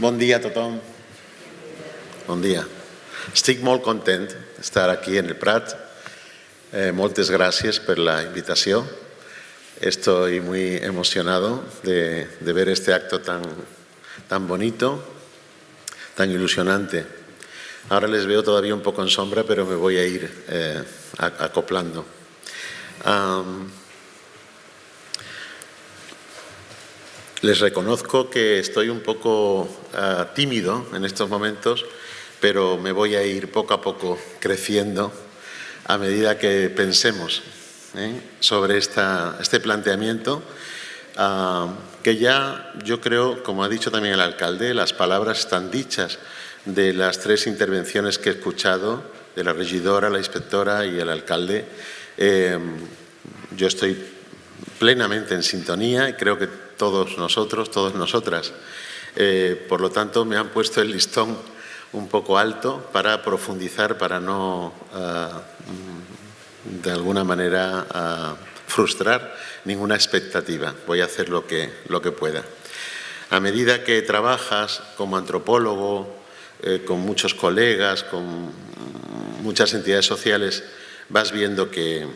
Bon dia a tothom. Bon dia. Estic molt content d'estar aquí en el Prat. Moltes gràcies per la invitació. Estoy muy emocionado de ver este acto tan bonito, tan ilusionante. Ahora les veo todavía un poco en sombra, pero me voy a ir acoplando. Les reconozco que estoy un poco tímido en estos momentos, pero me voy a ir poco a poco creciendo a medida que pensemos sobre este planteamiento, que ya yo creo, como ha dicho también el alcalde, las palabras están dichas de las tres intervenciones que he escuchado, de la regidora, la inspectora y el alcalde. Yo estoy plenamente en sintonía y creo que todos nosotros, todas nosotras. Por lo tanto, me han puesto el listón un poco alto para profundizar, para no, de alguna manera, frustrar ninguna expectativa. Voy a hacer lo que pueda. A medida que trabajas como antropólogo, con muchos colegas, con muchas entidades sociales, vas viendo que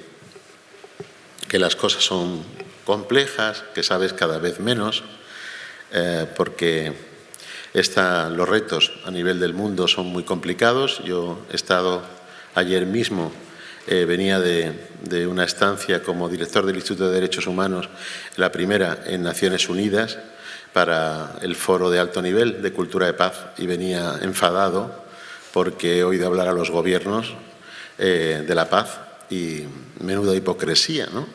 las cosas son complejas, que sabes cada vez menos, porque los retos a nivel del mundo son muy complicados. Yo he estado ayer mismo, venía de una estancia como director del Instituto de Derechos Humanos, la primera en Naciones Unidas, para el foro de alto nivel de cultura de paz, y venía enfadado porque he oído hablar a los gobiernos de la paz y menuda hipocresía, ¿no?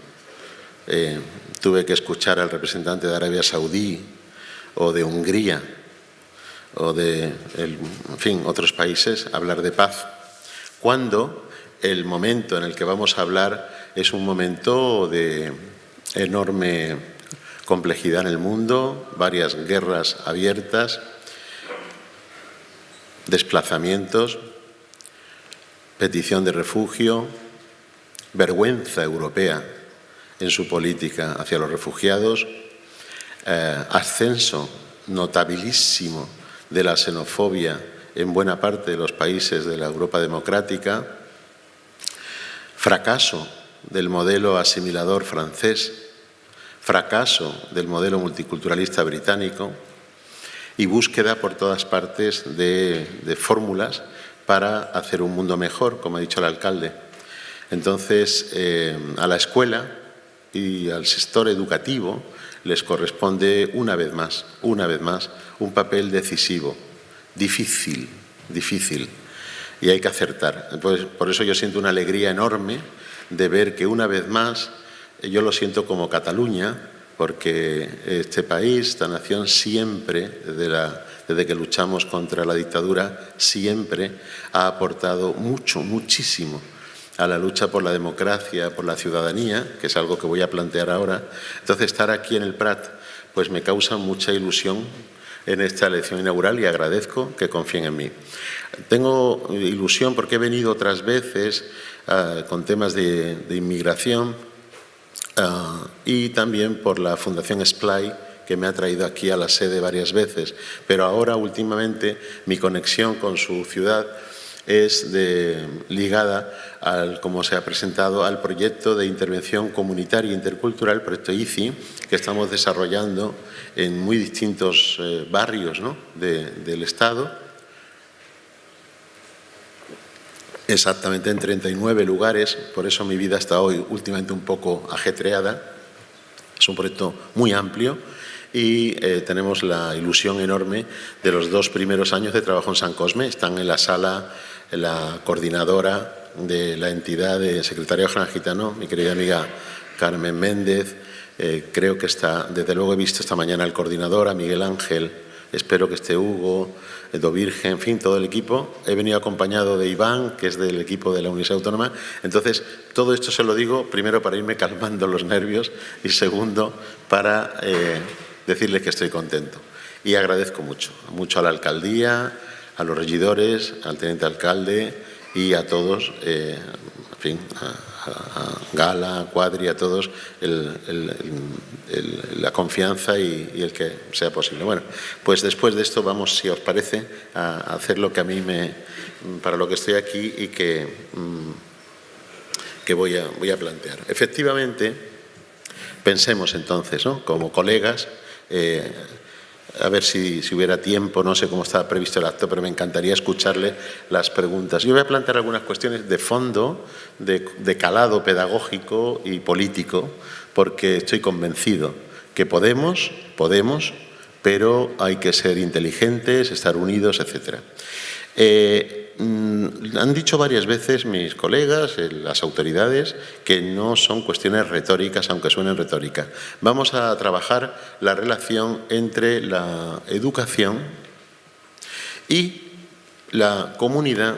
Tuve que escuchar al representante de Arabia Saudí o de Hungría o de, en fin, otros países hablar de paz, cuando el momento en el que vamos a hablar es un momento de enorme complejidad en el mundo, varias guerras abiertas, desplazamientos, petición de refugio, vergüenza europea en su política hacia los refugiados, ascenso notabilísimo de la xenofobia en buena parte de los países de la Europa democrática, fracaso del modelo asimilador francés, fracaso del modelo multiculturalista británico y búsqueda por todas partes de fórmulas para hacer un mundo mejor, como ha dicho el alcalde. Entonces, a la escuela y al sector educativo les corresponde una vez más, un papel decisivo, difícil, y hay que acertar. Pues, por eso yo siento una alegría enorme de ver que una vez más, yo lo siento como Cataluña, porque este país, esta nación, siempre, desde que luchamos contra la dictadura, siempre ha aportado muchísimo a la lucha por la democracia, por la ciudadanía, que es algo que voy a plantear ahora. Entonces, estar aquí en el Prat pues me causa mucha ilusión en esta elección inaugural y agradezco que confíen en mí. Tengo ilusión porque he venido otras veces con temas de inmigración y también por la Fundación SPLAI, que me ha traído aquí a la sede varias veces, pero ahora últimamente mi conexión con su ciudad es ligada, como se ha presentado, al proyecto de intervención comunitaria e intercultural, el proyecto ICI, que estamos desarrollando en muy distintos barrios, ¿no?, del Estado, exactamente en 39 lugares, por eso mi vida está hoy últimamente un poco ajetreada. Es un proyecto muy amplio y tenemos la ilusión enorme de los 2 primeros años de trabajo en San Cosme. Están en la sala la coordinadora de la entidad de Secretario General Gitano, mi querida amiga Carmen Méndez. Creo que está, desde luego he visto esta mañana al coordinador, a Miguel Ángel, espero que esté Hugo, Edo Virgen, en fin, todo el equipo. He venido acompañado de Iván, que es del equipo de la Universidad Autónoma. Entonces, todo esto se lo digo, primero, para irme calmando los nervios y segundo, para decirles que estoy contento. Y agradezco mucho a la alcaldía, a los regidores, al teniente alcalde y a todos, en fin, Gala, a Cuadri, a todos, la confianza y el que sea posible. Bueno, pues después de esto vamos, si os parece, a hacer lo que a mí para lo que estoy aquí y que voy a plantear. Efectivamente, pensemos entonces, ¿no?, como colegas, a ver si hubiera tiempo, no sé cómo estaba previsto el acto, pero me encantaría escucharle las preguntas. Yo voy a plantear algunas cuestiones de fondo, de calado pedagógico y político, porque estoy convencido que podemos, pero hay que ser inteligentes, estar unidos, etc. Han dicho varias veces mis colegas, las autoridades, que no son cuestiones retóricas, aunque suenen retóricas. Vamos a trabajar la relación entre la educación y la comunidad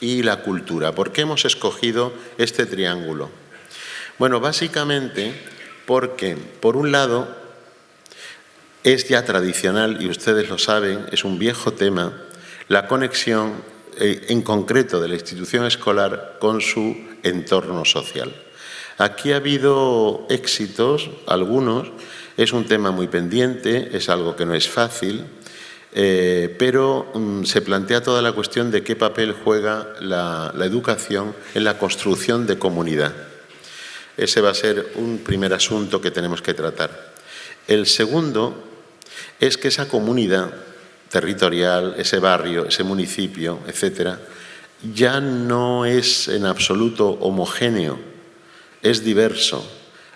y la cultura. ¿Por qué hemos escogido este triángulo? Bueno, básicamente porque, por un lado, es ya tradicional, y ustedes lo saben, es un viejo tema, la conexión en concreto de la institución escolar con su entorno social. Aquí ha habido éxitos, algunos, es un tema muy pendiente, es algo que no es fácil, pero se plantea toda la cuestión de qué papel juega la educación en la construcción de comunidad. Ese va a ser un primer asunto que tenemos que tratar. El segundo es que esa comunidad territorial, ese barrio, ese municipio, etcétera, ya no es en absoluto homogéneo, es diverso.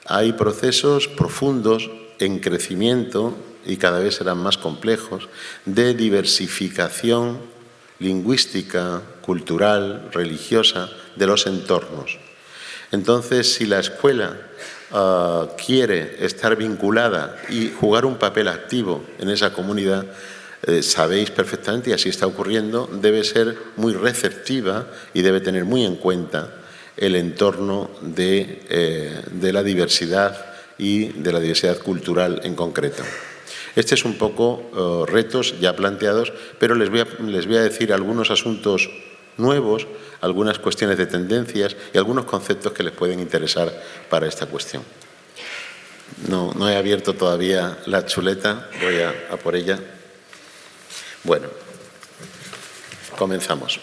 Hay procesos profundos en crecimiento, y cada vez serán más complejos, de diversificación lingüística, cultural, religiosa, de los entornos. Entonces, si la escuela quiere estar vinculada y jugar un papel activo en esa comunidad, sabéis perfectamente, y así está ocurriendo, debe ser muy receptiva y debe tener muy en cuenta el entorno de la diversidad y de la diversidad cultural en concreto. Este es un poco retos ya planteados, pero les voy a decir algunos asuntos nuevos, algunas cuestiones de tendencias y algunos conceptos que les pueden interesar para esta cuestión. No he abierto todavía la chuleta, voy a por ella. Bueno, comenzamos.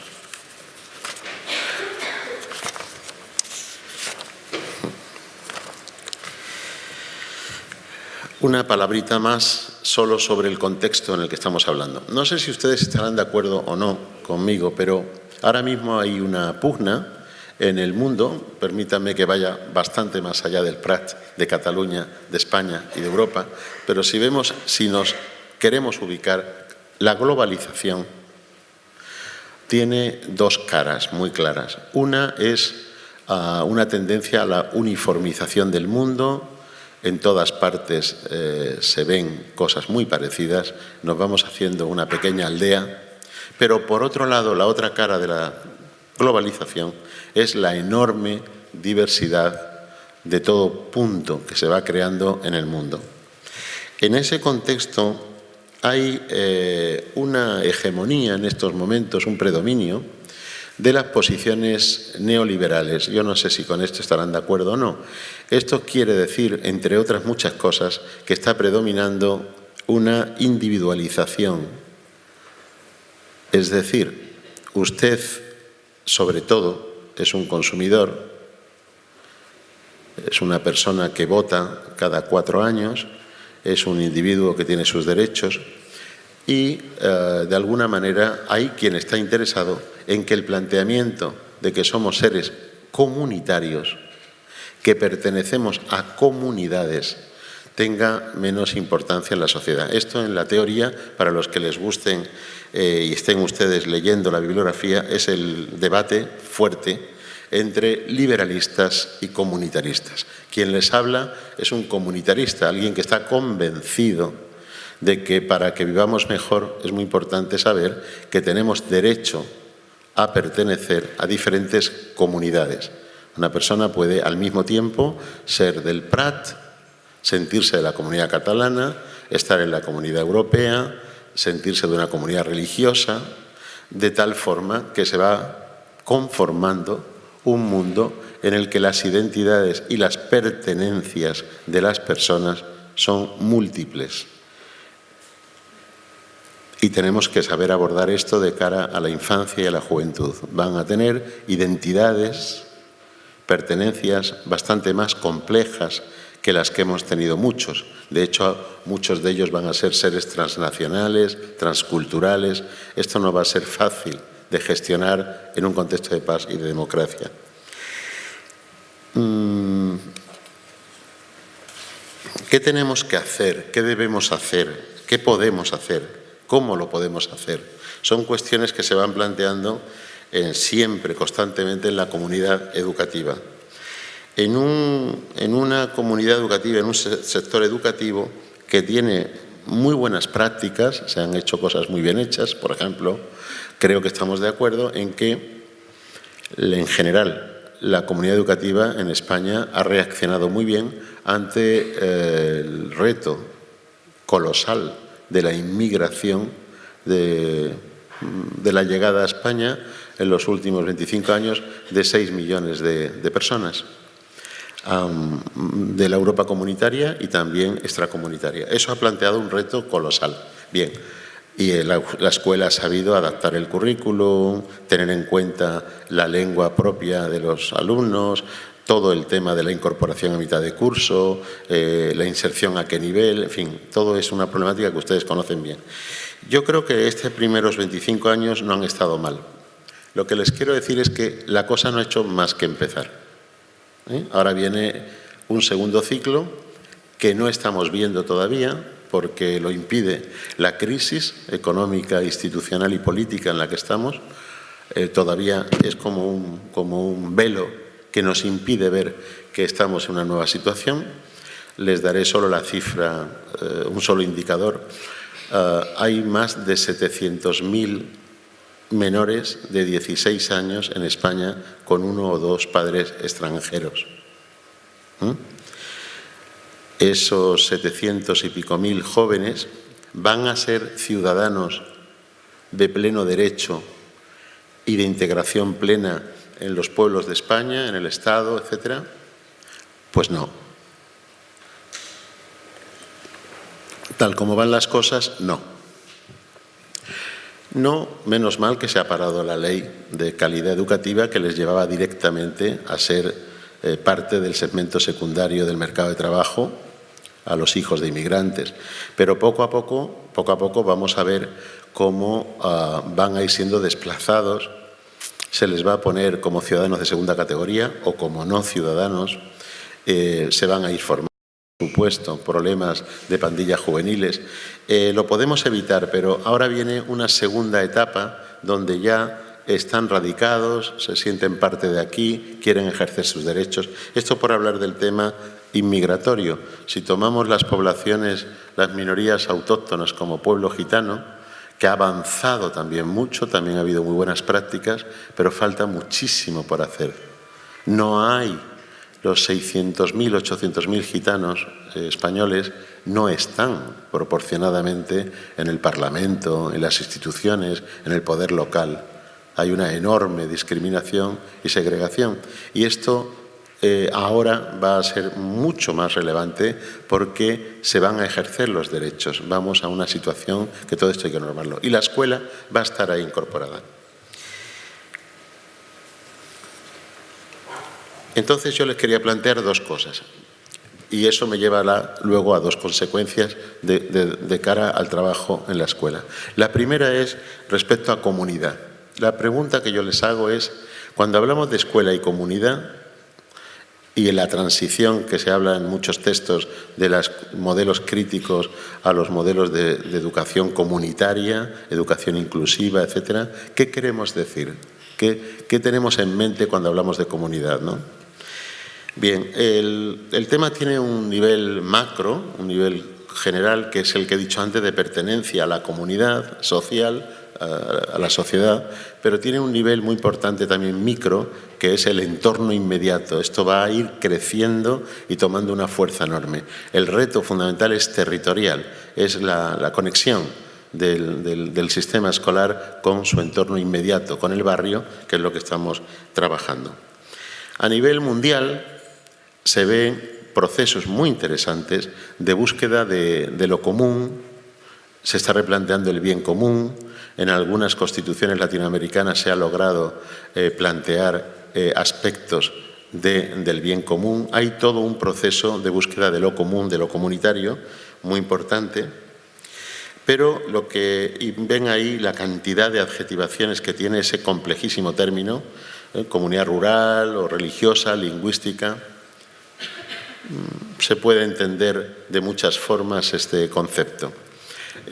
Una palabrita más solo sobre el contexto en el que estamos hablando. No sé si ustedes estarán de acuerdo o no conmigo, pero ahora mismo hay una pugna en el mundo, permítanme que vaya bastante más allá del Prat, de Cataluña, de España y de Europa, pero si nos queremos ubicar, la globalización tiene dos caras muy claras. Una es una tendencia a la uniformización del mundo. En todas partes se ven cosas muy parecidas, nos vamos haciendo una pequeña aldea, pero por otro lado, la otra cara de la globalización es la enorme diversidad de todo punto que se va creando en el mundo. En ese contexto hay una hegemonía en estos momentos, un predominio de las posiciones neoliberales. Yo no sé si con esto estarán de acuerdo o no. Esto quiere decir, entre otras muchas cosas, que está predominando una individualización. Es decir, usted, sobre todo, es un consumidor, es una persona que vota cada 4 años, es un individuo que tiene sus derechos y, de alguna manera, hay quien está interesado en que el planteamiento de que somos seres comunitarios, que pertenecemos a comunidades, tenga menos importancia en la sociedad. Esto, en la teoría, para los que les gusten y estén ustedes leyendo la bibliografía, es el debate fuerte entre liberalistas y comunitaristas. Quien les habla es un comunitarista, alguien que está convencido de que para que vivamos mejor es muy importante saber que tenemos derecho a pertenecer a diferentes comunidades. Una persona puede al mismo tiempo ser del Prat, sentirse de la comunidad catalana, estar en la comunidad europea, sentirse de una comunidad religiosa, de tal forma que se va conformando un mundo en el que las identidades y las pertenencias de las personas son múltiples. Y tenemos que saber abordar esto de cara a la infancia y a la juventud. Van a tener identidades, pertenencias bastante más complejas que las que hemos tenido muchos. De hecho, muchos de ellos van a ser seres transnacionales, transculturales. Esto no va a ser fácil de gestionar en un contexto de paz y de democracia. ¿Qué tenemos que hacer? ¿Qué debemos hacer? ¿Qué podemos hacer? ¿Cómo lo podemos hacer? Son cuestiones que se van planteando siempre, constantemente en la comunidad educativa. En una comunidad educativa, en un sector educativo que tiene muy buenas prácticas, se han hecho cosas muy bien hechas, por ejemplo, creo que estamos de acuerdo en que, en general, la comunidad educativa en España ha reaccionado muy bien ante el reto colosal de la inmigración, de la llegada a España en los últimos 25 años de 6 millones de personas, de la Europa comunitaria y también extracomunitaria. Eso ha planteado un reto colosal. Bien, y la escuela ha sabido adaptar el currículum, tener en cuenta la lengua propia de los alumnos, todo el tema de la incorporación a mitad de curso, la inserción a qué nivel, en fin, todo es una problemática que ustedes conocen bien. Yo creo que estos primeros 25 años no han estado mal. Lo que les quiero decir es que la cosa no ha hecho más que empezar. Ahora viene un segundo ciclo que no estamos viendo todavía porque lo impide la crisis económica, institucional y política en la que estamos. Todavía es como un velo que nos impide ver que estamos en una nueva situación. Les daré solo la cifra, un solo indicador. Hay más de 700.000 menores de 16 años en España con 1 o 2 padres extranjeros. Esos 700 y pico mil jóvenes van a ser ciudadanos de pleno derecho y de integración plena en los pueblos de España, en el Estado, etcétera. Pues no. Tal como van las cosas, no. No, menos mal que se ha parado la ley de calidad educativa que les llevaba directamente a ser parte del segmento secundario del mercado de trabajo a los hijos de inmigrantes. Pero poco a poco vamos a ver cómo van a ir siendo desplazados. Se les va a poner como ciudadanos de segunda categoría o como no ciudadanos. Se van a ir formando, por supuesto, problemas de pandillas juveniles. Lo podemos evitar, pero ahora viene una segunda etapa donde ya están radicados, se sienten parte de aquí, quieren ejercer sus derechos. Esto por hablar del tema inmigratorio. Si tomamos las poblaciones, las minorías autóctonas como pueblo gitano, que ha avanzado también mucho, también ha habido muy buenas prácticas, pero falta muchísimo por hacer. No hay los 600.000, 800.000 gitanos españoles, no están proporcionadamente en el Parlamento, en las instituciones, en el poder local. Hay una enorme discriminación y segregación. Y esto ahora va a ser mucho más relevante porque se van a ejercer los derechos. Vamos a una situación que todo esto hay que normarlo. Y la escuela va a estar ahí incorporada. Entonces yo les quería plantear 2 cosas. Y eso me lleva luego a 2 consecuencias de cara al trabajo en la escuela. La primera es respecto a comunidad. La pregunta que yo les hago es, cuando hablamos de escuela y comunidad, y en la transición que se habla en muchos textos de los modelos críticos a los modelos de educación comunitaria, educación inclusiva, etcétera, ¿qué queremos decir? ¿Qué tenemos en mente cuando hablamos de comunidad, ¿no? Bien, el tema tiene un nivel macro, un nivel general, que es el que he dicho antes, de pertenencia a la comunidad social, a la sociedad, pero tiene un nivel muy importante también micro, que es el entorno inmediato. Esto va a ir creciendo y tomando una fuerza enorme. El reto fundamental es territorial, es la conexión del sistema escolar con su entorno inmediato, con el barrio, que es lo que estamos trabajando. A nivel mundial se ven procesos muy interesantes de búsqueda de lo común. Se está replanteando el bien común. En algunas constituciones latinoamericanas se ha logrado plantear aspectos del bien común. Hay todo un proceso de búsqueda de lo común, de lo comunitario, muy importante. Pero lo que ven ahí, la cantidad de adjetivaciones que tiene ese complejísimo término, comunidad rural o religiosa, lingüística, se puede entender de muchas formas este concepto.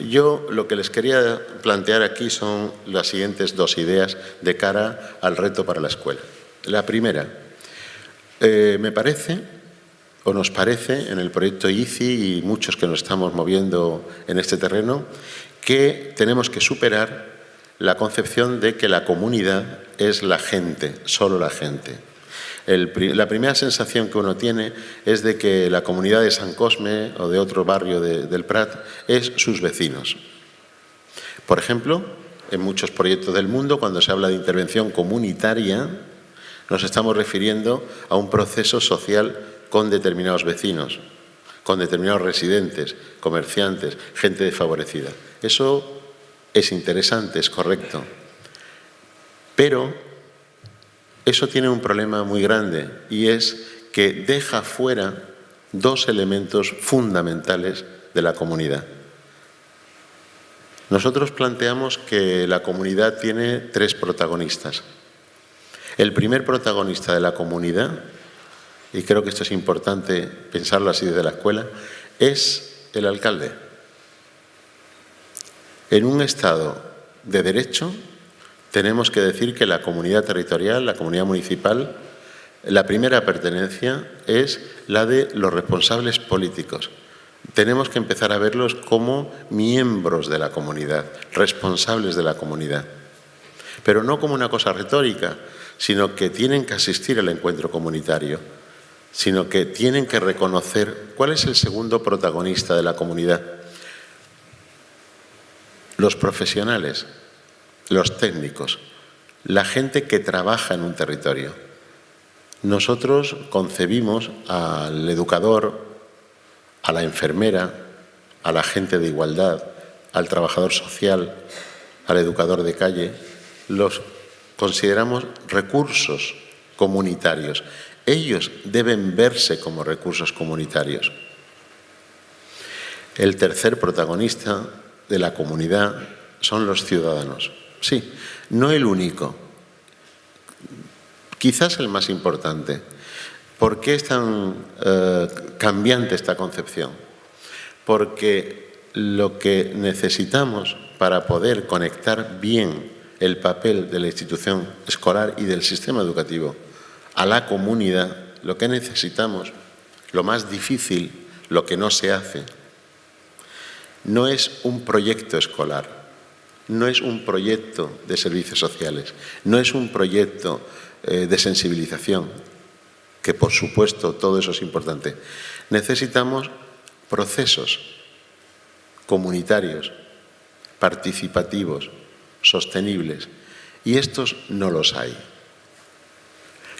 Yo lo que les quería plantear aquí son las siguientes dos ideas de cara al reto para la escuela. La primera, me parece, o nos parece, en el proyecto ICI y muchos que nos estamos moviendo en este terreno, que tenemos que superar la concepción de que la comunidad es la gente, solo la gente. La primera sensación que uno tiene es de que la comunidad de San Cosme o de otro barrio del Prat es sus vecinos. Por ejemplo, en muchos proyectos del mundo, cuando se habla de intervención comunitaria, nos estamos refiriendo a un proceso social con determinados vecinos, con determinados residentes, comerciantes, gente desfavorecida. Eso es interesante, es correcto, pero eso tiene un problema muy grande y es que deja fuera dos elementos fundamentales de la comunidad. Nosotros planteamos que la comunidad tiene tres protagonistas. El primer protagonista de la comunidad, y creo que esto es importante pensarlo así desde la escuela, es el alcalde. En un Estado de derecho, tenemos que decir que la comunidad territorial, la comunidad municipal, la primera pertenencia es la de los responsables políticos. Tenemos que empezar a verlos como miembros de la comunidad, responsables de la comunidad. Pero no como una cosa retórica, sino que tienen que asistir al encuentro comunitario, sino que tienen que reconocer cuál es el segundo protagonista de la comunidad. Los profesionales, los técnicos, la gente que trabaja en un territorio. Nosotros concebimos al educador, a la enfermera, al agente de igualdad, al trabajador social, al educador de calle, los consideramos recursos comunitarios. Ellos deben verse como recursos comunitarios. El tercer protagonista de la comunidad son los ciudadanos. Sí, no el único, quizás el más importante. ¿Por qué es tan cambiante esta concepción? Porque lo que necesitamos para poder conectar bien el papel de la institución escolar y del sistema educativo a la comunidad, lo que necesitamos, lo más difícil, lo que no se hace, no es un proyecto escolar, no es un proyecto de servicios sociales, no es un proyecto de sensibilización, que por supuesto todo eso es importante. Necesitamos procesos comunitarios, participativos, sostenibles, y estos no los hay.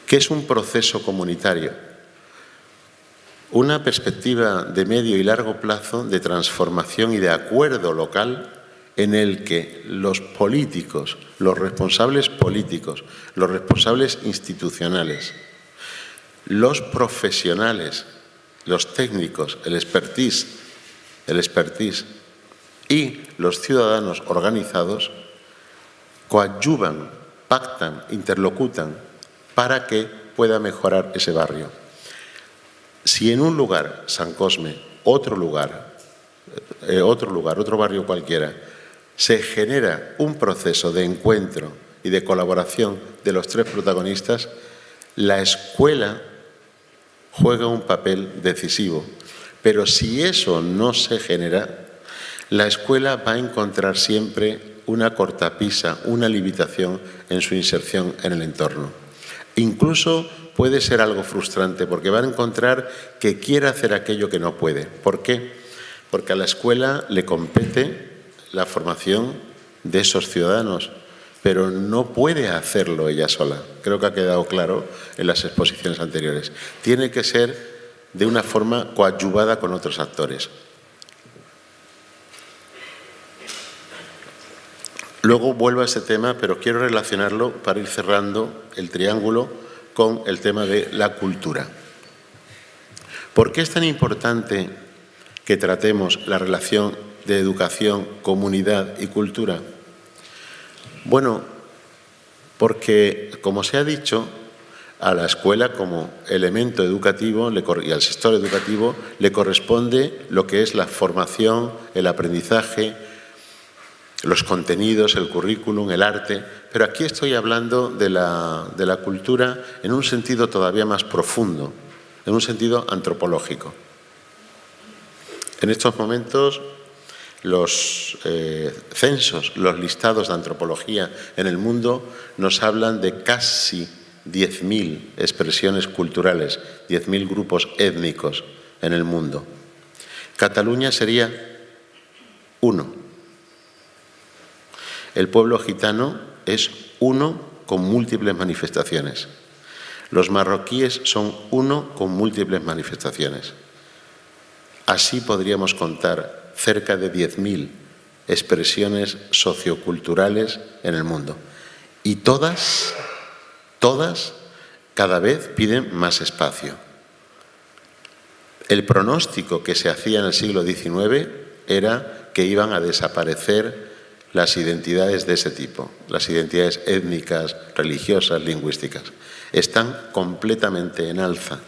¿Qué es un proceso comunitario? Una perspectiva de medio y largo plazo de transformación y de acuerdo local en el que los políticos, los responsables políticos, los responsables institucionales, los profesionales, los técnicos, el expertise y los ciudadanos organizados coadyuvan, pactan, interlocutan para que pueda mejorar ese barrio. Si en un lugar, San Cosme, otro barrio cualquiera, se genera un proceso de encuentro y de colaboración de los tres protagonistas, la escuela juega un papel decisivo. Pero si eso no se genera, la escuela va a encontrar siempre una cortapisa, una limitación en su inserción en el entorno. Incluso puede ser algo frustrante porque va a encontrar que quiere hacer aquello que no puede. ¿Por qué? Porque a la escuela le compete la formación de esos ciudadanos, pero no puede hacerlo ella sola. Creo que ha quedado claro en las exposiciones anteriores. Tiene que ser de una forma coadyuvada con otros actores. Luego vuelvo a ese tema, pero quiero relacionarlo para ir cerrando el triángulo con el tema de la cultura. ¿Por qué es tan importante que tratemos la relación de educación, comunidad y cultura? Bueno, porque, como se ha dicho, a la escuela como elemento educativo y al sector educativo le corresponde lo que es la formación, el aprendizaje, los contenidos, el currículum, el arte, pero aquí estoy hablando de la cultura en un sentido todavía más profundo, en un sentido antropológico. En estos momentos los censos, los listados de antropología en el mundo nos hablan de casi 10.000 expresiones culturales, 10.000 grupos étnicos en el mundo. Cataluña sería uno. El pueblo gitano es uno con múltiples manifestaciones. Los marroquíes son uno con múltiples manifestaciones. Así podríamos contar cerca de 10.000 expresiones socioculturales en el mundo. Y todas, cada vez piden más espacio. El pronóstico que se hacía en el siglo XIX era que iban a desaparecer las identidades de ese tipo, las identidades étnicas, religiosas, lingüísticas. Están completamente en alza,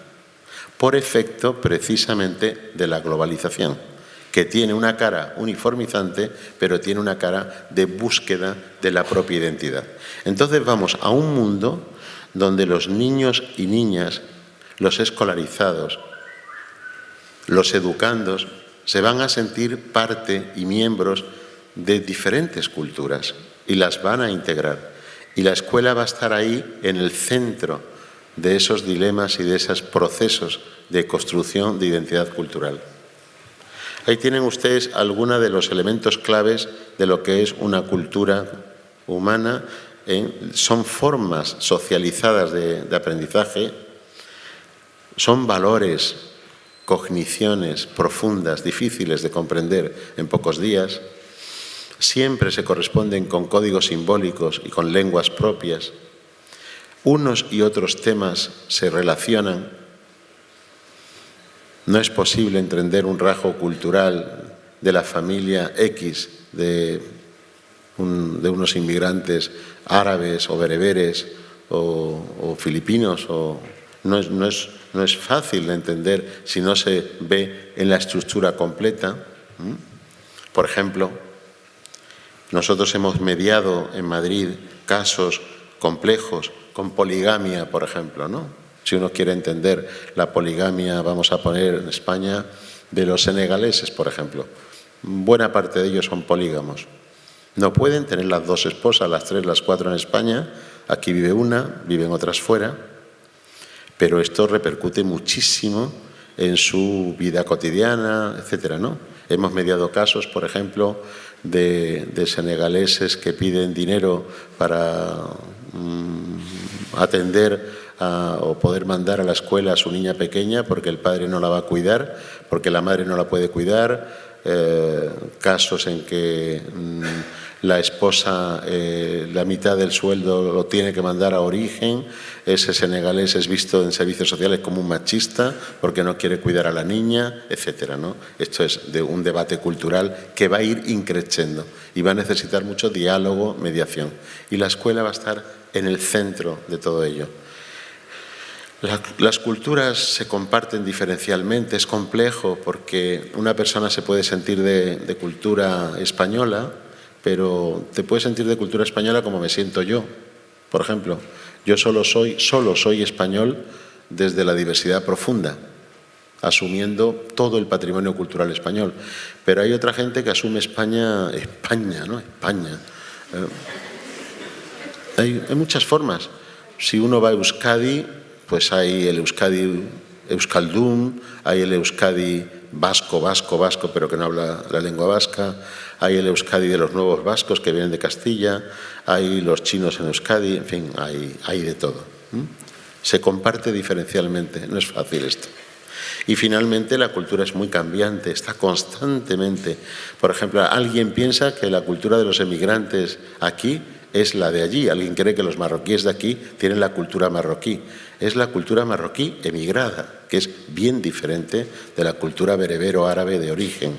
por efecto precisamente de la globalización, que tiene una cara uniformizante, pero tiene una cara de búsqueda de la propia identidad. Entonces vamos a un mundo donde los niños y niñas, los escolarizados, los educandos, se van a sentir parte y miembros de diferentes culturas y las van a integrar. Y la escuela va a estar ahí en el centro de esos dilemas y de esos procesos de construcción de identidad cultural. Ahí tienen ustedes algunos de los elementos claves de lo que es una cultura humana. Son formas socializadas de aprendizaje, son valores, cogniciones profundas, difíciles de comprender en pocos días. Siempre se corresponden con códigos simbólicos y con lenguas propias. Unos y otros temas se relacionan. No es posible entender un rasgo cultural de la familia X de unos inmigrantes árabes o bereberes o filipinos. No es fácil de entender si no se ve en la estructura completa. Por ejemplo, nosotros hemos mediado en Madrid casos complejos con poligamia, por ejemplo, ¿no? Si uno quiere entender la poligamia, vamos a poner en España, de los senegaleses, por ejemplo. Buena parte de ellos son polígamos. No pueden tener las dos esposas, las tres, las cuatro en España. Aquí vive una, viven otras fuera. Pero esto repercute muchísimo en su vida cotidiana, etcétera, ¿no? Hemos mediado casos, por ejemplo, de senegaleses que piden dinero para atender o poder mandar a la escuela a su niña pequeña porque el padre no la va a cuidar, porque la madre no la puede cuidar. Casos en que la esposa la mitad del sueldo lo tiene que mandar a origen. Ese senegalés es visto en servicios sociales como un machista porque no quiere cuidar a la niña, etcétera, ¿no? Esto es de un debate cultural que va a ir increciendo y va a necesitar mucho diálogo, mediación. Y la escuela va a estar en el centro de todo ello. Las culturas se comparten diferencialmente, es complejo porque una persona se puede sentir de cultura española, pero te puedes sentir de cultura española como me siento yo. Por ejemplo, yo solo soy español desde la diversidad profunda, asumiendo todo el patrimonio cultural español. Pero hay otra gente que asume España, ¿no? España. Hay muchas formas. Si uno va a Euskadi, pues hay el Euskadi euskaldun, hay el Euskadi vasco, pero que no habla la lengua vasca, hay el Euskadi de los nuevos vascos que vienen de Castilla, hay los chinos en Euskadi, en fin, hay de todo. Se comparte diferencialmente, no es fácil esto. Y finalmente la cultura es muy cambiante, está constantemente. Por ejemplo, alguien piensa que la cultura de los emigrantes aquí es la de allí. Alguien cree que los marroquíes de aquí tienen la cultura marroquí. Es la cultura marroquí emigrada, que es bien diferente de la cultura berebero árabe de origen.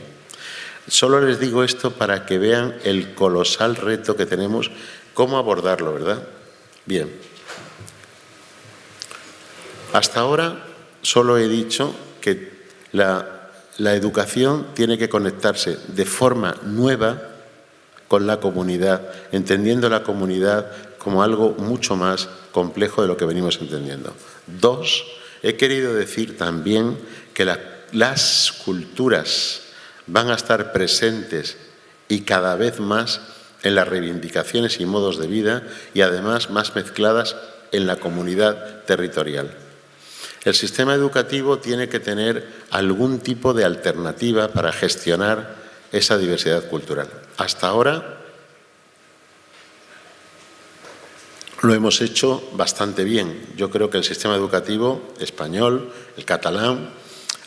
Solo les digo esto para que vean el colosal reto que tenemos, cómo abordarlo, ¿verdad? Bien. Hasta ahora solo he dicho que la educación tiene que conectarse de forma nueva con la comunidad, entendiendo la comunidad como algo mucho más complejo de lo que venimos entendiendo. 2, he querido decir también que las culturas van a estar presentes y cada vez más en las reivindicaciones y modos de vida y además más mezcladas en la comunidad territorial. El sistema educativo tiene que tener algún tipo de alternativa para gestionar esa diversidad cultural. Hasta ahora lo hemos hecho bastante bien. Yo creo que el sistema educativo español, el catalán,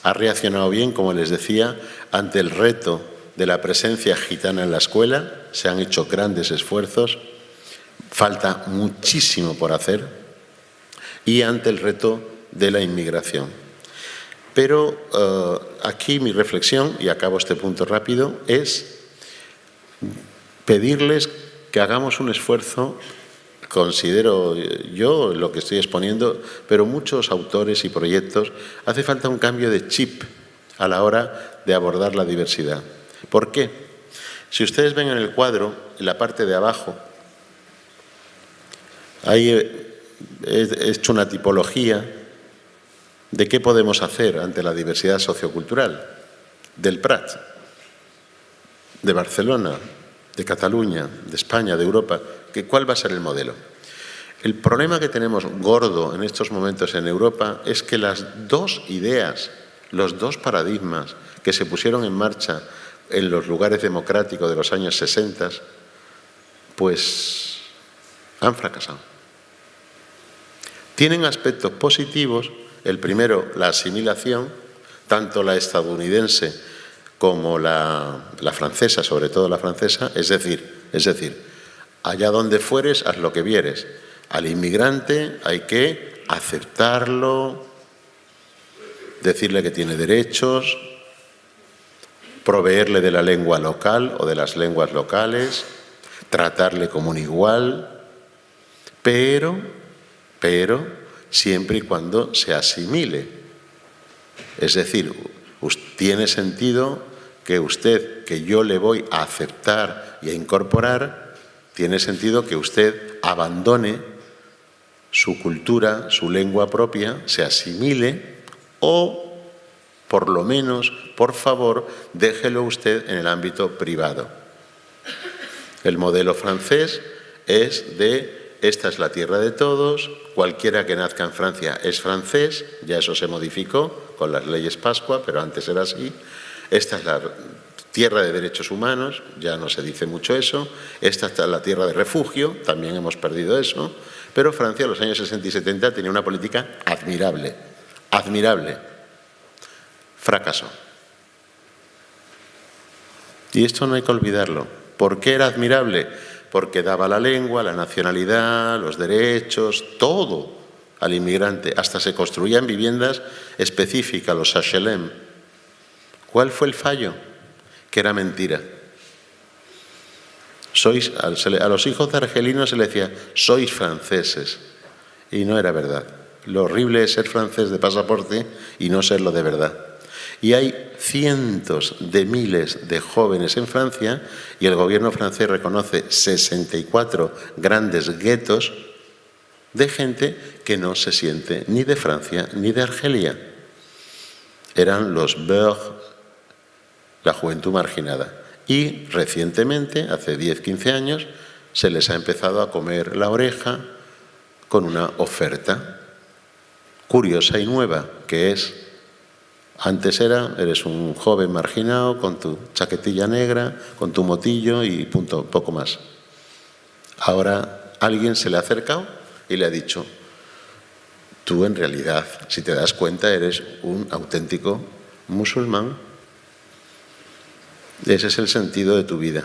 ha reaccionado bien, como les decía, ante el reto de la presencia gitana en la escuela. Se han hecho grandes esfuerzos, falta muchísimo por hacer, y ante el reto de la inmigración. Pero aquí mi reflexión, y acabo este punto rápido, es pedirles que hagamos un esfuerzo, considero yo lo que estoy exponiendo, pero muchos autores y proyectos, hace falta un cambio de chip a la hora de abordar la diversidad. ¿Por qué? Si ustedes ven en el cuadro, en la parte de abajo, ahí he hecho una tipología de qué podemos hacer ante la diversidad sociocultural del Prat, de Barcelona, de Cataluña, de España, de Europa. ¿Cuál va a ser el modelo? El problema que tenemos gordo en estos momentos en Europa es que las dos ideas, los dos paradigmas que se pusieron en marcha en los lugares democráticos de los años 60, pues han fracasado. Tienen aspectos positivos. El primero, la asimilación, tanto la estadounidense como la francesa, sobre todo la francesa, es decir, allá donde fueres, haz lo que vieres. Al inmigrante hay que aceptarlo, decirle que tiene derechos, proveerle de la lengua local o de las lenguas locales, tratarle como un igual, pero siempre y cuando se asimile. Es decir, tiene sentido que yo le voy a aceptar y a incorporar, tiene sentido que usted abandone su cultura, su lengua propia, se asimile o, por lo menos, por favor, déjelo usted en el ámbito privado. El modelo francés es de esta es la tierra de todos, cualquiera que nazca en Francia es francés, ya eso se modificó con las leyes Pascua, pero antes era así. Esta es la tierra de derechos humanos, ya no se dice mucho eso. Esta es la tierra de refugio, también hemos perdido eso. Pero Francia en los años 60 y 70 tenía una política admirable, fracasó. Y esto no hay que olvidarlo. ¿Por qué era admirable? Porque daba la lengua, la nacionalidad, los derechos, todo al inmigrante. Hasta se construían viviendas específicas, los HLM. ¿Cuál fue el fallo? Que era mentira. A los hijos de argelinos se les decía, sois franceses. Y no era verdad. Lo horrible es ser francés de pasaporte y no serlo de verdad. Y hay cientos de miles de jóvenes en Francia y el gobierno francés reconoce 64 grandes guetos de gente que no se siente ni de Francia ni de Argelia. Eran los Beurs, la juventud marginada. Y recientemente, hace 10-15 años, se les ha empezado a comer la oreja con una oferta. curiosa y nueva, que es, antes eres un joven marginado con tu chaquetilla negra, con tu motillo y punto, poco más. Ahora alguien se le ha acercado y le ha dicho: tú en realidad, si te das cuenta, eres un auténtico musulmán. Ese es el sentido de tu vida.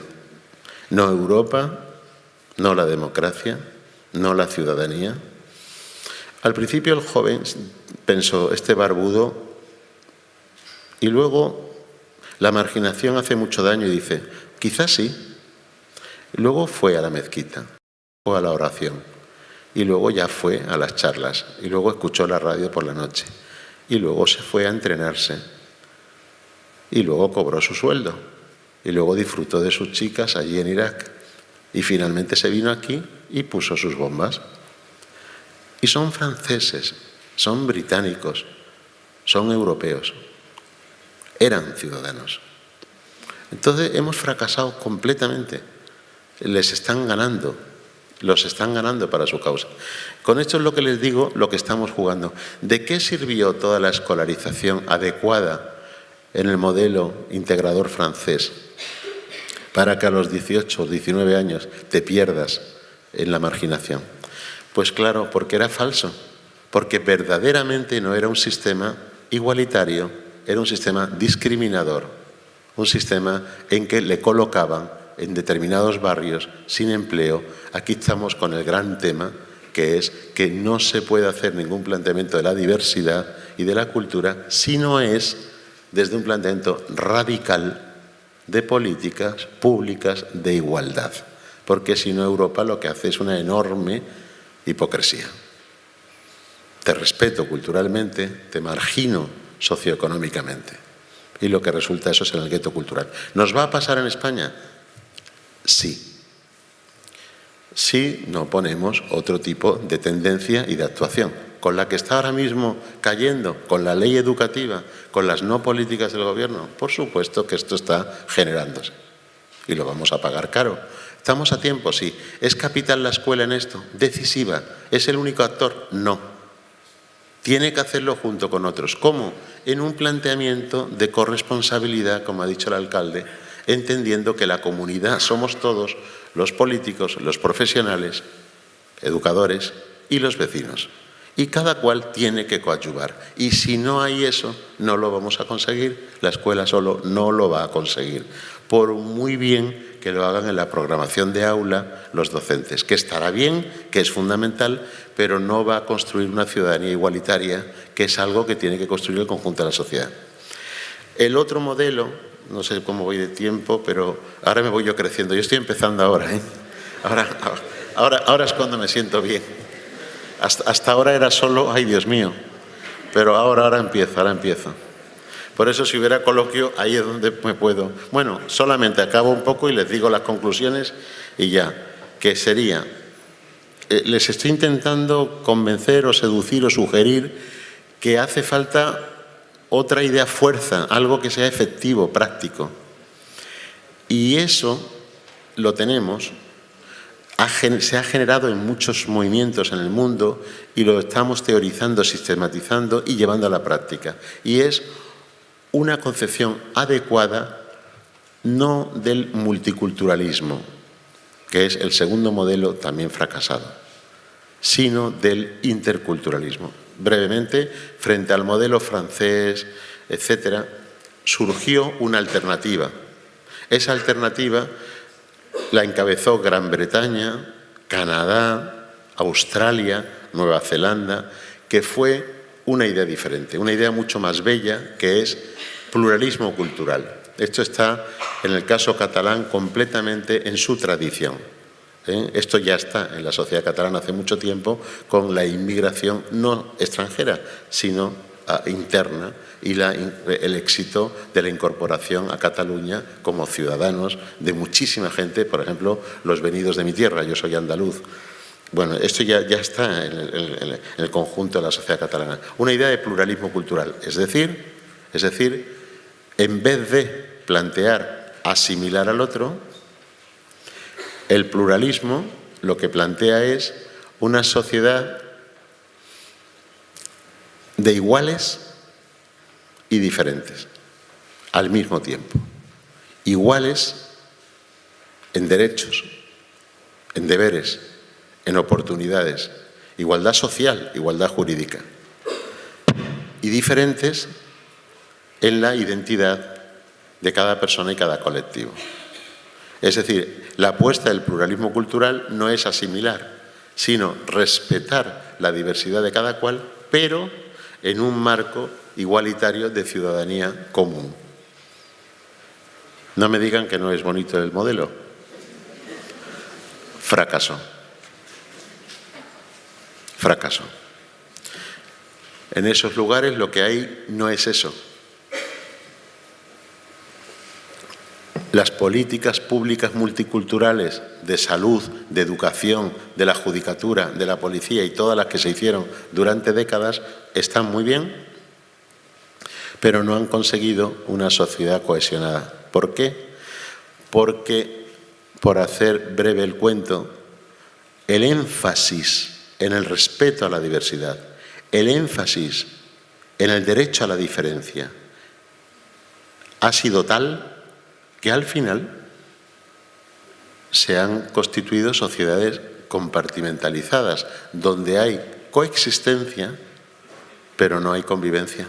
No Europa, no la democracia, no la ciudadanía. Al principio el joven pensó, este barbudo, y luego la marginación hace mucho daño y dice, quizás sí. Luego fue a la mezquita, fue a la oración, y luego ya fue a las charlas, y luego escuchó la radio por la noche, y luego se fue a entrenarse, y luego cobró su sueldo, y luego disfrutó de sus chicas allí en Irak, y finalmente se vino aquí y puso sus bombas. Y son franceses, son británicos, son europeos, eran ciudadanos. Entonces hemos fracasado completamente, les están ganando, los están ganando para su causa. Con esto es lo que les digo, lo que estamos jugando. ¿De qué sirvió toda la escolarización adecuada en el modelo integrador francés para que a los 18 o 19 años te pierdas en la marginación? Pues claro, porque era falso, porque verdaderamente no era un sistema igualitario, era un sistema discriminador, un sistema en que le colocaban en determinados barrios sin empleo. Aquí estamos con el gran tema, que es que no se puede hacer ningún planteamiento de la diversidad y de la cultura si no es desde un planteamiento radical de políticas públicas de igualdad, porque si no Europa lo que hace es una enorme hipocresía. Te respeto culturalmente, te margino socioeconómicamente. Y lo que resulta eso es en el gueto cultural. ¿Nos va a pasar en España? Sí. Si no ponemos otro tipo de tendencia y de actuación. Con la que está ahora mismo cayendo, con la ley educativa, con las no políticas del gobierno, por supuesto que esto está generándose. Y lo vamos a pagar caro. ¿Estamos a tiempo? Sí. ¿Es capital la escuela en esto? Decisiva. ¿Es el único actor? No. Tiene que hacerlo junto con otros. ¿Cómo? En un planteamiento de corresponsabilidad, como ha dicho el alcalde, entendiendo que la comunidad somos todos, los políticos, los profesionales, educadores y los vecinos. Y cada cual tiene que coadyuvar. Y si no hay eso, no lo vamos a conseguir. La escuela solo no lo va a conseguir. Por muy bien que lo hagan en la programación de aula los docentes, que estará bien, que es fundamental, pero no va a construir una ciudadanía igualitaria, que es algo que tiene que construir el conjunto de la sociedad. El otro modelo, no sé cómo voy de tiempo, pero ahora me voy yo creciendo. Yo estoy empezando ahora, ¿eh? Ahora es cuando me siento bien. Hasta ahora era solo, ay Dios mío, pero ahora empiezo. Por eso si hubiera coloquio, ahí es donde me puedo. Bueno, solamente acabo un poco y les digo las conclusiones y ya, que sería, les estoy intentando convencer o seducir o sugerir que hace falta otra idea fuerza, algo que sea efectivo, práctico. Y eso lo tenemos, se ha generado en muchos movimientos en el mundo y lo estamos teorizando, sistematizando y llevando a la práctica. Y es una concepción adecuada no del multiculturalismo, que es el segundo modelo también fracasado, sino del interculturalismo. Brevemente, frente al modelo francés, etcétera, surgió una alternativa. Esa alternativa la encabezó Gran Bretaña, Canadá, Australia, Nueva Zelanda, que fue una idea diferente, una idea mucho más bella, que es pluralismo cultural. Esto está, en el caso catalán, completamente en su tradición. Esto ya está en la sociedad catalana hace mucho tiempo, con la inmigración no extranjera, sino interna, y el éxito de la incorporación a Cataluña como ciudadanos de muchísima gente, por ejemplo, los venidos de mi tierra, yo soy andaluz. Bueno, esto ya está en el conjunto de la sociedad catalana. Una idea de pluralismo cultural, es decir, en vez de plantear asimilar al otro, el pluralismo lo que plantea es una sociedad de iguales y diferentes al mismo tiempo. Iguales en derechos, en deberes, en oportunidades, igualdad social, igualdad jurídica, y diferentes en la identidad de cada persona y cada colectivo. Es decir, la apuesta del pluralismo cultural no es asimilar, sino respetar la diversidad de cada cual, pero en un marco igualitario de ciudadanía común. No me digan que no es bonito el modelo. Fracasó. Fracasó. En esos lugares lo que hay no es eso. Las políticas públicas multiculturales de salud, de educación, de la judicatura, de la policía y todas las que se hicieron durante décadas están muy bien, pero no han conseguido una sociedad cohesionada. ¿Por qué? Porque, por hacer breve el cuento, el énfasis en el respeto a la diversidad, el énfasis en el derecho a la diferencia, ha sido tal que al final se han constituido sociedades compartimentalizadas, donde hay coexistencia, pero no hay convivencia.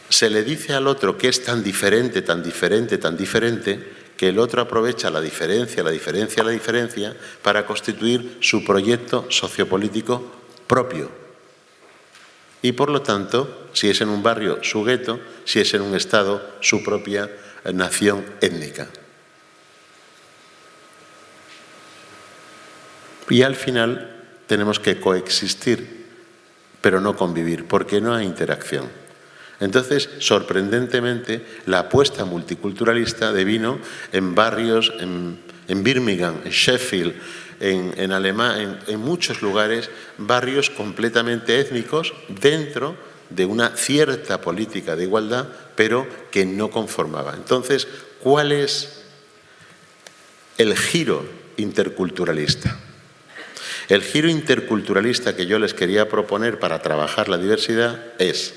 Se le dice al otro que es tan diferente, tan diferente, tan diferente, que el otro aprovecha la diferencia para constituir su proyecto sociopolítico propio. Y por lo tanto, si es en un barrio, su gueto; si es en un estado, su propia nación étnica. Y al final tenemos que coexistir, pero no convivir, porque no hay interacción. Entonces, sorprendentemente, la apuesta multiculturalista devino en barrios, en Birmingham, en Sheffield, en muchos lugares, barrios completamente étnicos dentro de una cierta política de igualdad, pero que no conformaba. Entonces, ¿cuál es el giro interculturalista? El giro interculturalista que yo les quería proponer para trabajar la diversidad es: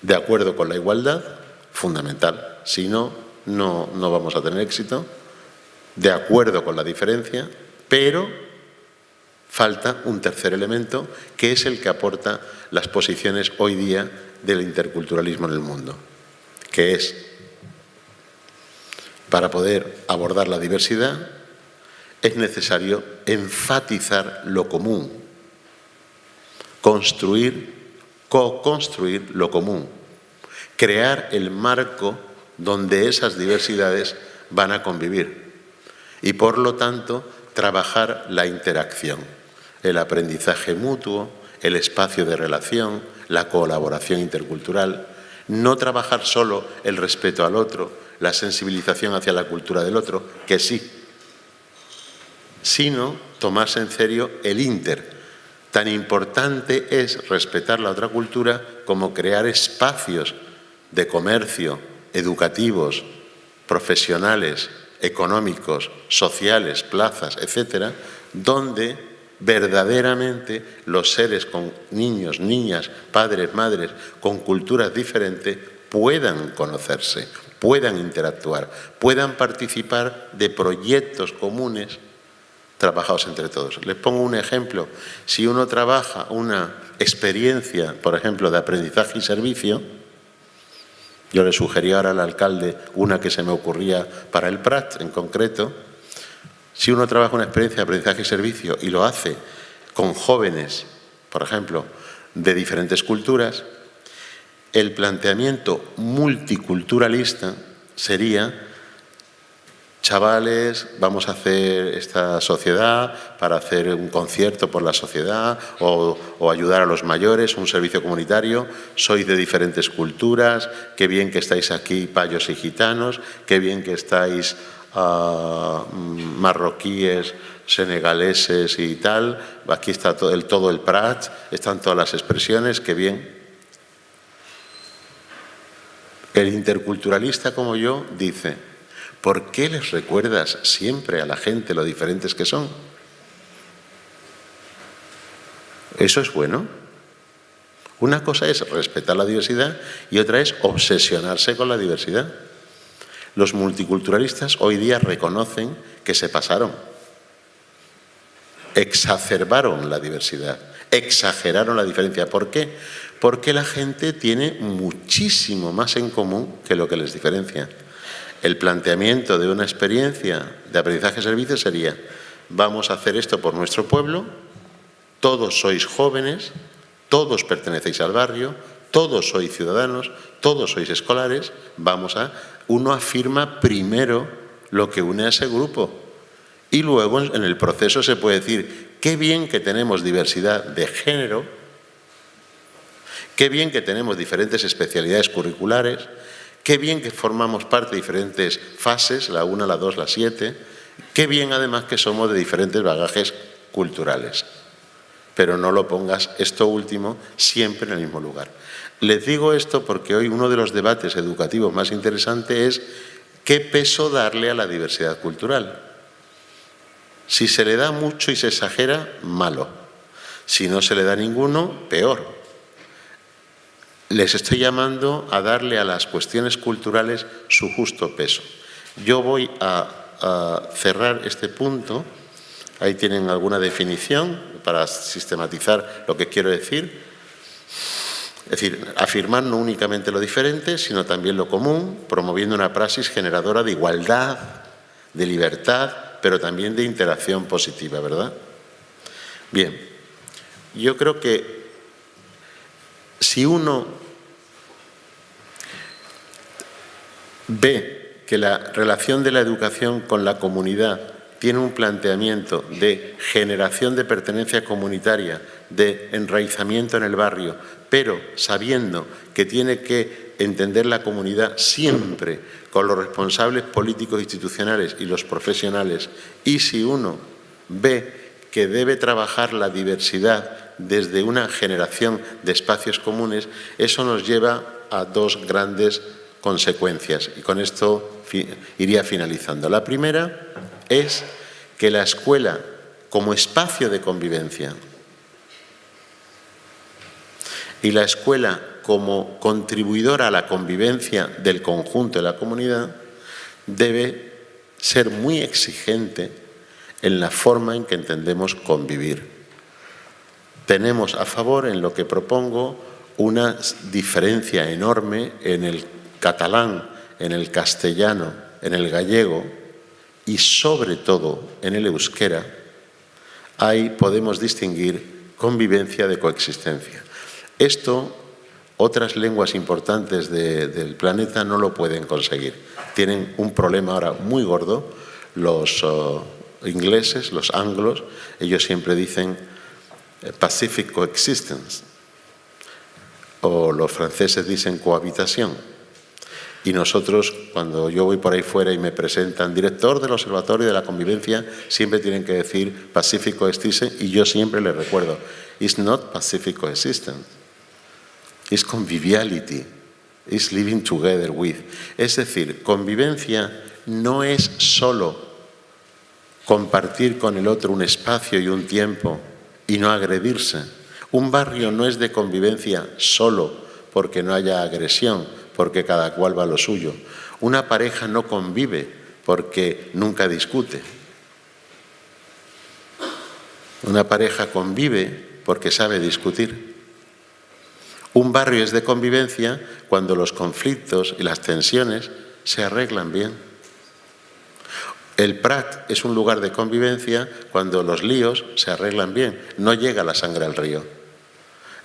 de acuerdo con la igualdad, fundamental, si no, no vamos a tener éxito; de acuerdo con la diferencia, pero falta un tercer elemento, que es el que aporta las posiciones hoy día del interculturalismo en el mundo, que es, para poder abordar la diversidad, es necesario enfatizar lo común, co-construir lo común, crear el marco donde esas diversidades van a convivir y, por lo tanto, trabajar la interacción, el aprendizaje mutuo, el espacio de relación, la colaboración intercultural. No trabajar solo el respeto al otro, la sensibilización hacia la cultura del otro, que sí, sino tomarse en serio el inter. Tan importante es respetar la otra cultura como crear espacios de comercio, educativos, profesionales, económicos, sociales, plazas, etcétera, donde verdaderamente los seres con niños, niñas, padres, madres, con culturas diferentes, puedan conocerse, puedan interactuar, puedan participar de proyectos comunes trabajados entre todos. Les pongo un ejemplo. Si uno trabaja una experiencia, por ejemplo, de aprendizaje y servicio, yo le sugería ahora al alcalde una que se me ocurría para el Prat en concreto. Si uno trabaja una experiencia de aprendizaje y servicio y lo hace con jóvenes, por ejemplo, de diferentes culturas, el planteamiento multiculturalista sería: chavales, vamos a hacer esta sociedad para hacer un concierto por la sociedad o ayudar a los mayores, un servicio comunitario. Sois de diferentes culturas, qué bien que estáis aquí payos y gitanos, qué bien que estáis marroquíes, senegaleses y tal. Aquí está todo el Prat, están todas las expresiones, qué bien. El interculturalista como yo dice: ¿por qué les recuerdas siempre a la gente lo diferentes que son? Eso es bueno. Una cosa es respetar la diversidad y otra es obsesionarse con la diversidad. Los multiculturalistas hoy día reconocen que se pasaron, exacerbaron la diversidad, exageraron la diferencia. ¿Por qué? Porque la gente tiene muchísimo más en común que lo que les diferencia. El planteamiento de una experiencia de aprendizaje-servicio sería: vamos a hacer esto por nuestro pueblo, todos sois jóvenes, todos pertenecéis al barrio, todos sois ciudadanos, todos sois escolares, uno afirma primero lo que une a ese grupo. Y luego en el proceso se puede decir: qué bien que tenemos diversidad de género, qué bien que tenemos diferentes especialidades curriculares, qué bien que formamos parte de diferentes fases, la 1, la 2, la 7, qué bien además que somos de diferentes bagajes culturales. Pero no lo pongas esto último siempre en el mismo lugar. Les digo esto porque hoy uno de los debates educativos más interesantes es qué peso darle a la diversidad cultural. Si se le da mucho y se exagera, malo. Si no se le da ninguno, peor. Les estoy llamando a darle a las cuestiones culturales su justo peso. Yo voy a cerrar este punto. Ahí tienen alguna definición para sistematizar lo que quiero decir. Es decir, afirmar no únicamente lo diferente, sino también lo común, promoviendo una praxis generadora de igualdad, de libertad, pero también de interacción positiva, ¿verdad? Bien, yo creo que si uno ve que la relación de la educación con la comunidad tiene un planteamiento de generación de pertenencia comunitaria, de enraizamiento en el barrio, pero sabiendo que tiene que entender la comunidad siempre con los responsables políticos institucionales y los profesionales, y si uno ve que debe trabajar la diversidad desde una generación de espacios comunes, eso nos lleva a dos grandes consecuencias, y con esto iría finalizando. La primera es que la escuela, como espacio de convivencia, y la escuela como contribuidora a la convivencia del conjunto de la comunidad, debe ser muy exigente en la forma en que entendemos convivir. Tenemos a favor, en lo que propongo, una diferencia enorme en el catalán, en el castellano, en el gallego y sobre todo en el euskera. Ahí podemos distinguir convivencia de coexistencia. Esto, otras lenguas importantes del planeta no lo pueden conseguir. Tienen un problema ahora muy gordo. Los ingleses, los anglos, ellos siempre dicen Pacific Coexistence, o los franceses dicen cohabitación. Y nosotros, cuando yo voy por ahí fuera y me presentan director del Observatorio de la Convivencia, siempre tienen que decir Pacific Coexistence, y yo siempre les recuerdo, it's not Pacific Coexistence, it's conviviality, it's living together with. Es decir, convivencia no es solo compartir con el otro un espacio y un tiempo y no agredirse. Un barrio no es de convivencia solo porque no haya agresión, porque cada cual va a lo suyo. Una pareja no convive porque nunca discute. Una pareja convive porque sabe discutir. Un barrio es de convivencia cuando los conflictos y las tensiones se arreglan bien. El Prat es un lugar de convivencia cuando los líos se arreglan bien, no llega la sangre al río.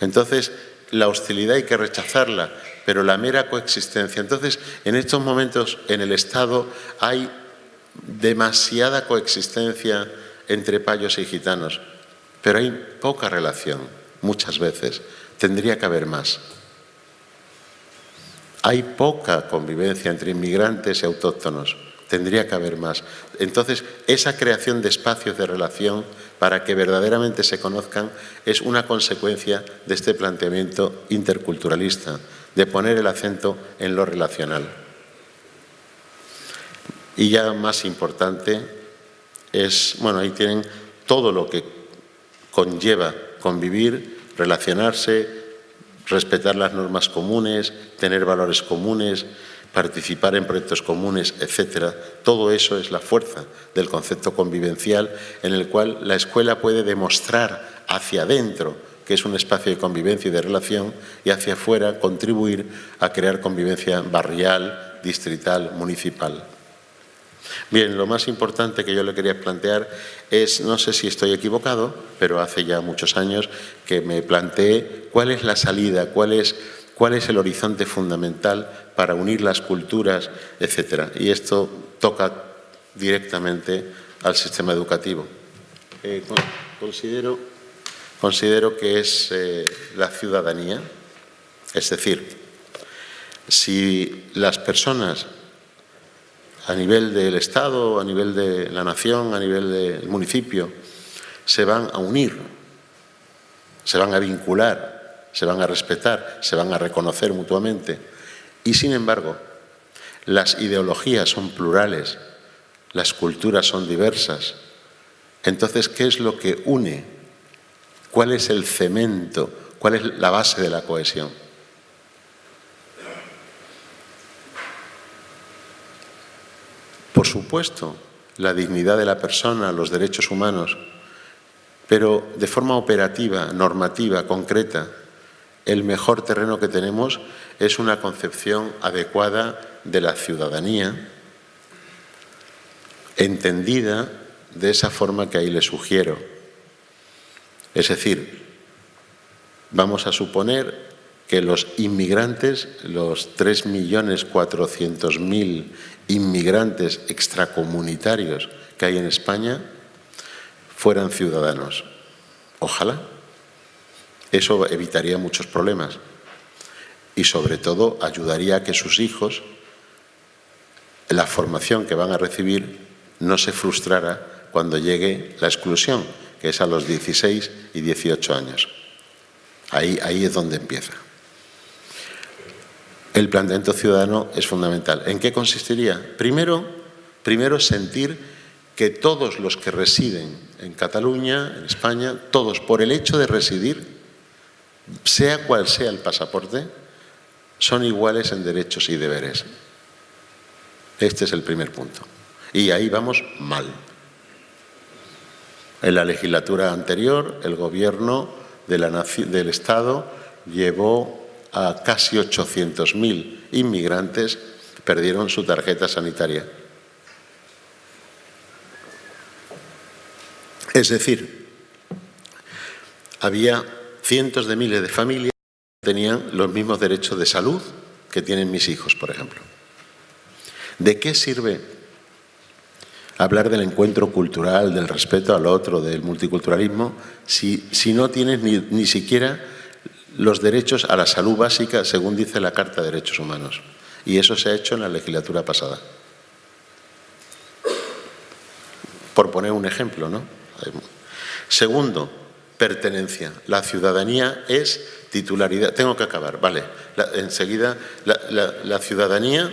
Entonces, la hostilidad hay que rechazarla, pero la mera coexistencia. Entonces, en estos momentos en el Estado hay demasiada coexistencia entre payos y gitanos, pero hay poca relación, muchas veces. Tendría que haber más. Hay poca convivencia entre inmigrantes y autóctonos. Tendría que haber más. Entonces, esa creación de espacios de relación para que verdaderamente se conozcan es una consecuencia de este planteamiento interculturalista, de poner el acento en lo relacional. Y ya más importante es, bueno, ahí tienen todo lo que conlleva convivir, relacionarse, respetar las normas comunes, tener valores comunes, participar en proyectos comunes, etcétera. Todo eso es la fuerza del concepto convivencial, en el cual la escuela puede demostrar hacia adentro que es un espacio de convivencia y de relación, y hacia afuera contribuir a crear convivencia barrial, distrital, municipal. Bien, lo más importante que yo le quería plantear es, no sé si estoy equivocado, pero hace ya muchos años que me planteé cuál es la salida, cuál es el horizonte fundamental para unir las culturas, etcétera. Y esto toca directamente al sistema educativo. Considero que es la ciudadanía, es decir, si las personas a nivel del Estado, a nivel de la nación, a nivel del municipio, se van a unir, se van a vincular, se van a respetar, se van a reconocer mutuamente. Y, sin embargo, las ideologías son plurales, las culturas son diversas. Entonces, ¿qué es lo que une? ¿Cuál es el cemento? ¿Cuál es la base de la cohesión? Por supuesto, la dignidad de la persona, los derechos humanos, pero de forma operativa, normativa, concreta, el mejor terreno que tenemos es una concepción adecuada de la ciudadanía, entendida de esa forma que ahí le sugiero. Es decir, vamos a suponer que los inmigrantes, los 3.400.000 inmigrantes extracomunitarios que hay en España, fueran ciudadanos. Ojalá. Eso evitaría muchos problemas y, sobre todo, ayudaría a que sus hijos, la formación que van a recibir, no se frustrara cuando llegue la exclusión, que es a los 16 y 18 años. Ahí es donde empieza. El planteamiento ciudadano es fundamental. ¿En qué consistiría? Primero sentir que todos los que residen en Cataluña, en España, todos, por el hecho de residir, sea cual sea el pasaporte, son iguales en derechos y deberes. Este es el primer punto. Y ahí vamos mal. En la legislatura anterior, el Gobierno del Estado llevó a casi 800.000 inmigrantes, perdieron su tarjeta sanitaria. Es decir, había cientos de miles de familias que tenían los mismos derechos de salud que tienen mis hijos, por ejemplo. ¿De qué sirve hablar del encuentro cultural, del respeto al otro, del multiculturalismo, si no tienes ni siquiera los derechos a la salud básica, según dice la Carta de Derechos Humanos? Y eso se ha hecho en la legislatura pasada. Por poner un ejemplo, ¿no? Segundo, pertenencia. La ciudadanía es titularidad. Tengo que acabar, vale. Enseguida, la ciudadanía...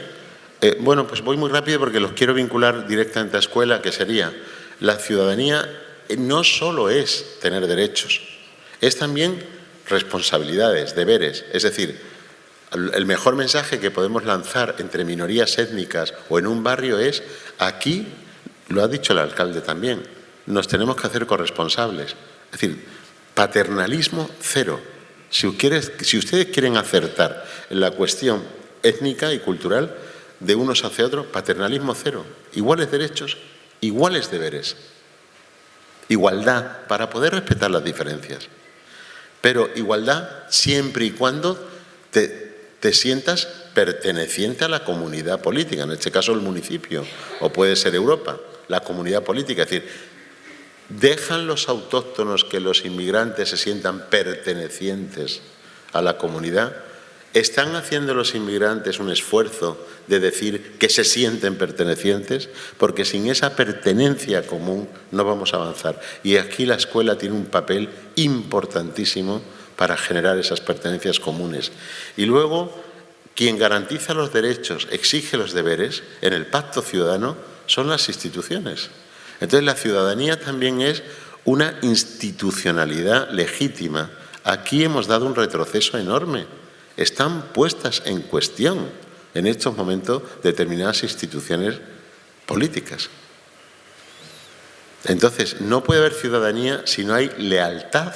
bueno, pues voy muy rápido porque los quiero vincular directamente a escuela, que sería, la ciudadanía no solo es tener derechos, es también responsabilidades, deberes. Es decir, el mejor mensaje que podemos lanzar entre minorías étnicas o en un barrio es, aquí, lo ha dicho el alcalde también, nos tenemos que hacer corresponsables. Es decir, paternalismo cero. Si ustedes quieren acertar en la cuestión étnica y cultural de unos hacia otros, paternalismo cero. Iguales derechos, iguales deberes. Igualdad para poder respetar las diferencias. Pero igualdad siempre y cuando te sientas perteneciente a la comunidad política, en este caso el municipio, o puede ser Europa, la comunidad política. Es decir, ¿dejan los autóctonos que los inmigrantes se sientan pertenecientes a la comunidad? ¿Están haciendo los inmigrantes un esfuerzo de decir que se sienten pertenecientes? Porque sin esa pertenencia común no vamos a avanzar. Y aquí la escuela tiene un papel importantísimo para generar esas pertenencias comunes. Y luego, quien garantiza los derechos, exige los deberes, en el Pacto Ciudadano, son las instituciones. Entonces, la ciudadanía también es una institucionalidad legítima. Aquí hemos dado un retroceso enorme. Están puestas en cuestión en estos momentos determinadas instituciones políticas. Entonces, no puede haber ciudadanía si no hay lealtad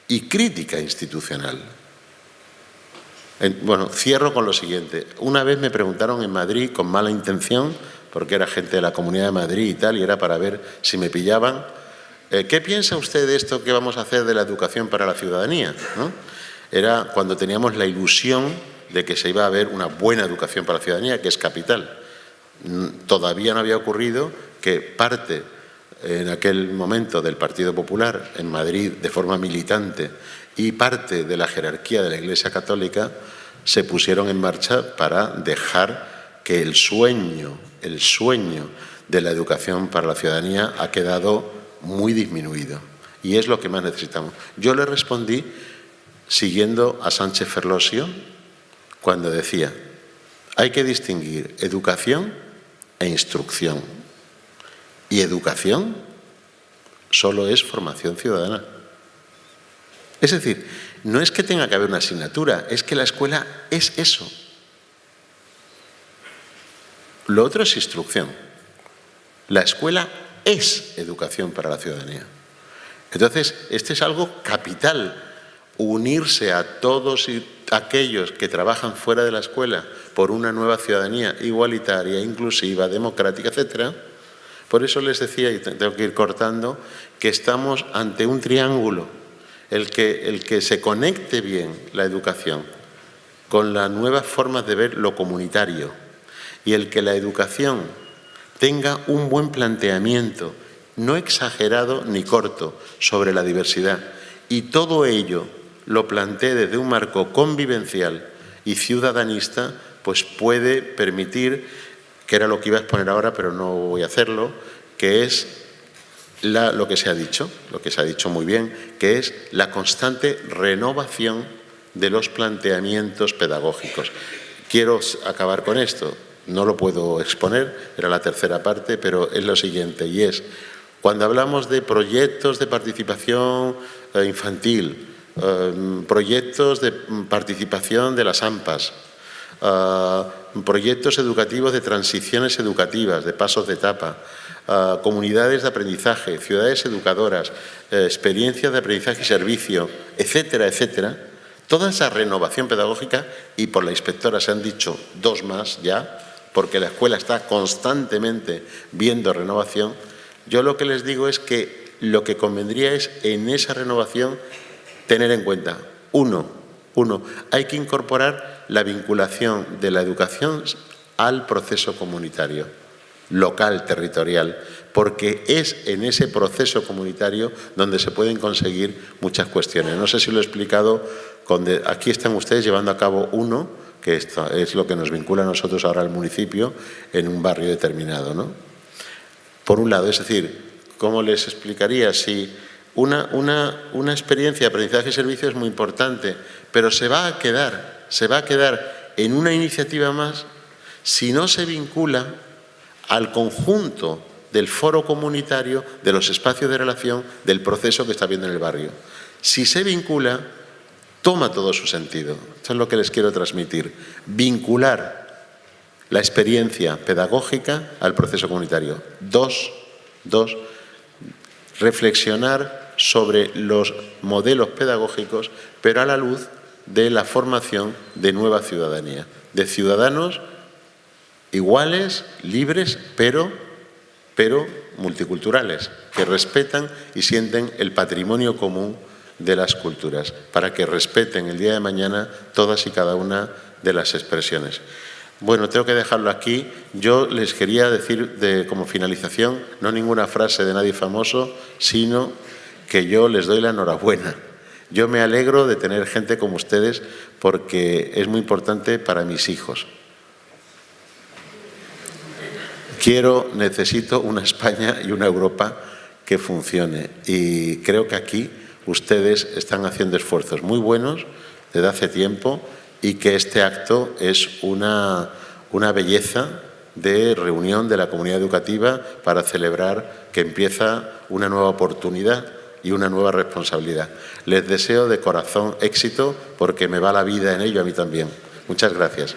y crítica institucional. Bueno, cierro con lo siguiente. Una vez me preguntaron en Madrid, con mala intención, porque era gente de la Comunidad de Madrid y tal, y era para ver si me pillaban, ¿qué piensa usted de esto que vamos a hacer de la educación para la ciudadanía? ¿No? Era cuando teníamos la ilusión de que se iba a haber una buena educación para la ciudadanía, que es capital. Todavía no había ocurrido que parte, en aquel momento, del Partido Popular en Madrid de forma militante y parte de la jerarquía de la Iglesia Católica se pusieron en marcha para dejar que el sueño de la educación para la ciudadanía ha quedado muy disminuido. Y es lo que más necesitamos. Yo le respondí siguiendo a Sánchez Ferlosio cuando decía: hay que distinguir educación e instrucción. Y educación solo es formación ciudadana. Es decir, no es que tenga que haber una asignatura, es que la escuela es eso. Lo otro es instrucción. La escuela es educación para la ciudadanía. Entonces, este es algo capital. Unirse a todos y aquellos que trabajan fuera de la escuela por una nueva ciudadanía igualitaria, inclusiva, democrática, etcétera. Por eso les decía, y tengo que ir cortando, que estamos ante un triángulo. El que se conecte bien la educación con las nuevas formas de ver lo comunitario y el que la educación tenga un buen planteamiento, no exagerado ni corto, sobre la diversidad, y todo ello lo plantee desde un marco convivencial y ciudadanista, pues puede permitir, que era lo que iba a exponer ahora, pero no voy a hacerlo, que es lo que se ha dicho muy bien, que es la constante renovación de los planteamientos pedagógicos. Quiero acabar con esto, no lo puedo exponer, era la tercera parte, pero es lo siguiente, y es, cuando hablamos de proyectos de participación infantil, proyectos de participación de las AMPAs, proyectos educativos de transiciones educativas, de pasos de etapa, comunidades de aprendizaje, ciudades educadoras, experiencias de aprendizaje y servicio, etcétera, etcétera. Toda esa renovación pedagógica, y por la inspectora se han dicho dos más ya, porque la escuela está constantemente viendo renovación. Yo lo que les digo es que lo que convendría es en esa renovación tener en cuenta, uno, hay que incorporar la vinculación de la educación al proceso comunitario, local, territorial, porque es en ese proceso comunitario donde se pueden conseguir muchas cuestiones. No sé si lo he explicado, aquí están ustedes llevando a cabo uno, que esto es lo que nos vincula a nosotros ahora al municipio, en un barrio determinado, ¿no? Por un lado, es decir, ¿cómo les explicaría? Si una experiencia de aprendizaje y servicio es muy importante, pero se va a quedar en una iniciativa más si no se vincula al conjunto del foro comunitario, de los espacios de relación, del proceso que está viendo en el barrio. Si se vincula, toma todo su sentido. Esto es lo que les quiero transmitir. Vincular la experiencia pedagógica al proceso comunitario. Dos, reflexionar sobre los modelos pedagógicos, pero a la luz de la formación de nueva ciudadanía, de ciudadanos iguales, libres, pero multiculturales, que respetan y sienten el patrimonio común de las culturas, para que respeten el día de mañana todas y cada una de las expresiones. Bueno, tengo que dejarlo aquí. Yo les quería decir como finalización, no ninguna frase de nadie famoso, sino que yo les doy la enhorabuena. Yo me alegro de tener gente como ustedes porque es muy importante para mis hijos. Necesito una España y una Europa que funcione, y creo que aquí ustedes están haciendo esfuerzos muy buenos desde hace tiempo, y que este acto es una belleza de reunión de la comunidad educativa para celebrar que empieza una nueva oportunidad y una nueva responsabilidad. Les deseo de corazón éxito porque me va la vida en ello a mí también. Muchas gracias.